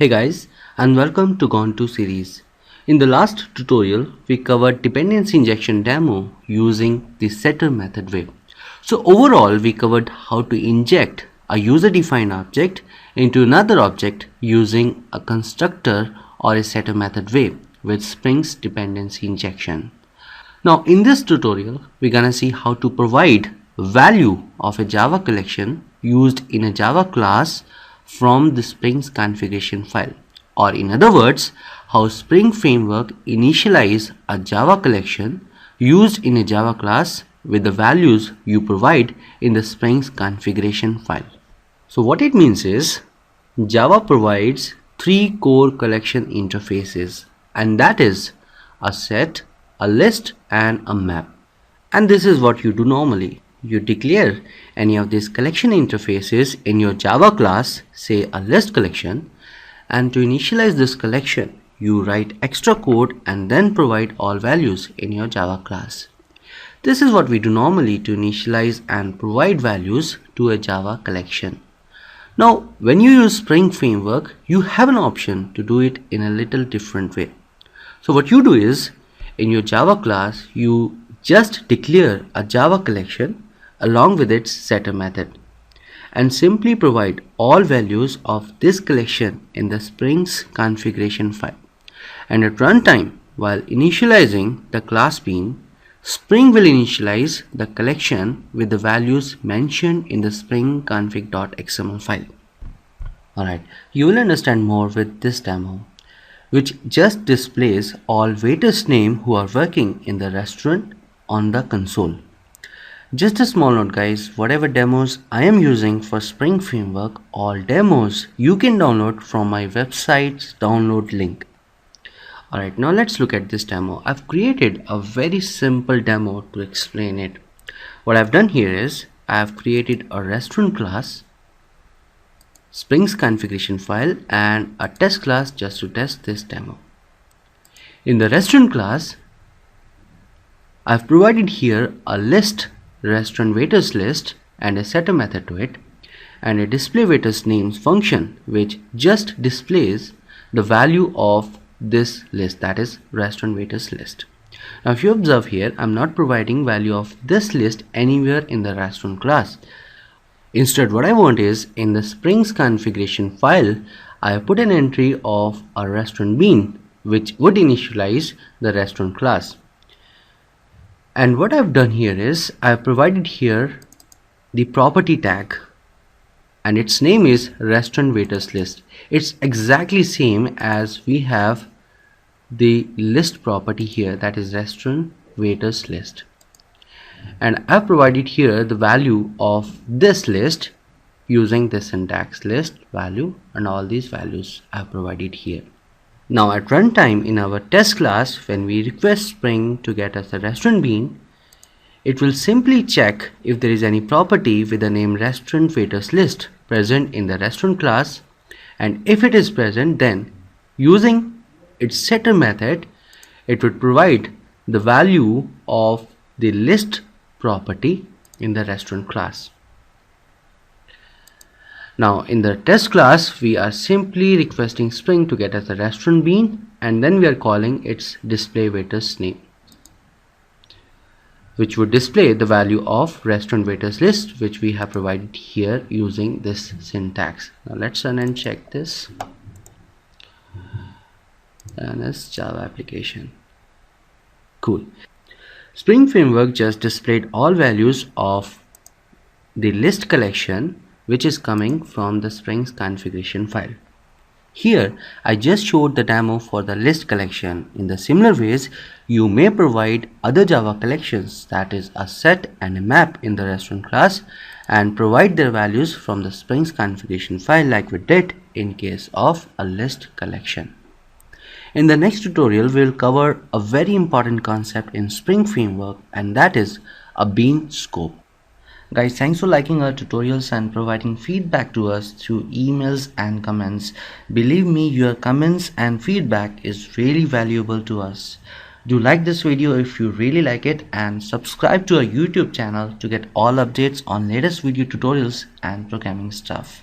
Hey guys, and welcome to Gone2 series. In the last tutorial, we covered dependency injection demo using the setter method way. So overall, we covered how to inject a user-defined object into another object using a constructor or a setter method way with Spring's dependency injection. Now in this tutorial, we're gonna see how to provide value of a Java collection used in a Java class from the Spring's configuration file, or in other words, how Spring Framework initialize a Java collection used in a Java class with the values you provide in the Spring's configuration file. So what it means is Java provides three core collection interfaces, and that is a set, a list and a map. And this is what you do normally. You declare any of these collection interfaces in your Java class, say a list collection, and to initialize this collection you write extra code and then provide all values in your Java class. This is what we do normally to initialize and provide values to a Java collection. Now when you use Spring Framework, you have an option to do it in a little different way. So what you do is, in your Java class you just declare a Java collection along with its setter method and simply provide all values of this collection in the Spring's configuration file. And at runtime, while initializing the class bean, Spring will initialize the collection with the values mentioned in the Spring config.xml file. Alright, you will understand more with this demo, which just displays all waiters' name who are working in the restaurant on the console. Just a small note guys, whatever demos I am using for Spring Framework, all demos you can download from my website's download link. Alright, now let's look at this demo. I've created a very simple demo to explain it. What I've done here is I have created a restaurant class, Spring's configuration file and a test class just to test this demo. In the restaurant class, I've provided here a list, restaurant waiters list, and a setter method to it, and a display waiters names function which just displays the value of this list, that is restaurant waiters list. Now if you observe here, I'm not providing value of this list anywhere in the restaurant class. Instead what I want is, in the Spring's configuration file I have put an entry of a restaurant bean which would initialize the restaurant class. And what I've done here is I have provided here the property tag and its name is restaurant waiters list. It's exactly same as we have the list property here, that is restaurant waiters list. And I've provided here the value of this list using this syntax, list value, and all these values I've provided here. Now at runtime in our test class, when we request Spring to get us a restaurant bean, it will simply check if there is any property with the name restaurant waiters list present in the restaurant class, and if it is present, then using its setter method it would provide the value of the list property in the restaurant class. Now in the test class we are simply requesting Spring to get us a restaurant bean, and then we are calling its display waiters name, which would display the value of restaurant waiters list which we have provided here using this syntax. Now let's run and check this. And this Java application. Cool. Spring Framework just displayed all values of the list collection which is coming from the Spring's configuration file. Here I just showed the demo for the list collection. In the similar ways, you may provide other Java collections, that is a set and a map, in the restaurant class and provide their values from the Spring's configuration file like we did in case of a list collection. In the next tutorial we will cover a very important concept in Spring Framework, and that is a bean scope. Guys, thanks for liking our tutorials and providing feedback to us through emails and comments. Believe me, your comments and feedback is really valuable to us. Do like this video if you really like it, and subscribe to our YouTube channel to get all updates on latest video tutorials and programming stuff.